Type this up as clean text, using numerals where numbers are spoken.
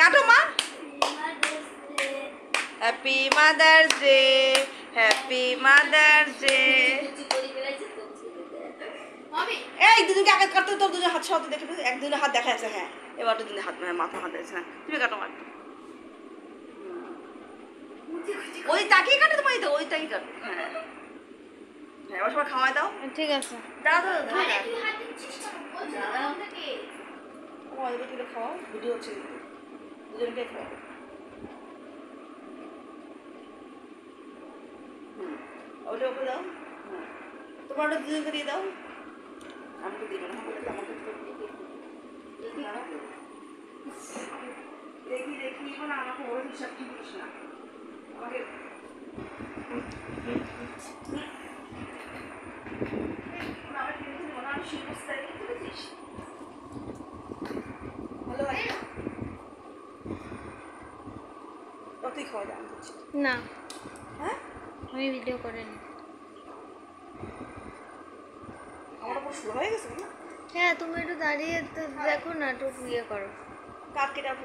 কাটো মা। Happy mother's day, happy mother's day. এই দুজনকে আগে কাটতে, তোর দুজন হাত সহ দেখে এক দুজনের হাত দেখা যাচ্ছে। হ্যাঁ এবার দুজনের হাত মাথা হাত যাচ্ছে না, তুমি কাটো মা। ওই তাকিয়ে কাটো তোমার, তো ওই তাকিয়ে কাটো। হ্যাঁ হ্যাঁ এবার সবাই খাওয়াই দাও। ঠিক আছে দাও দাও তুলে খাওয়াও, ভিডিও হচ্ছে দুজনকে খাওয়াও। ওটা ওকে দাও। হ্যাঁ তোমার ওটা দুজনকে দিয়ে দাও। আমাকে দিবে না, আমাকে দেখি দেখি না, আমাকে ওর হিসাব কি করিস না আমাকে। তুই খাওয়া দাও না, হ্যাঁ আমি ভিডিও করে নি। আমার উপর শুরু হয়ে গেছে না। হ্যাঁ তুমি একটু দাঁড়িয়ে দেখো না, একটু ইয়ে করো। কাপ কেটে আর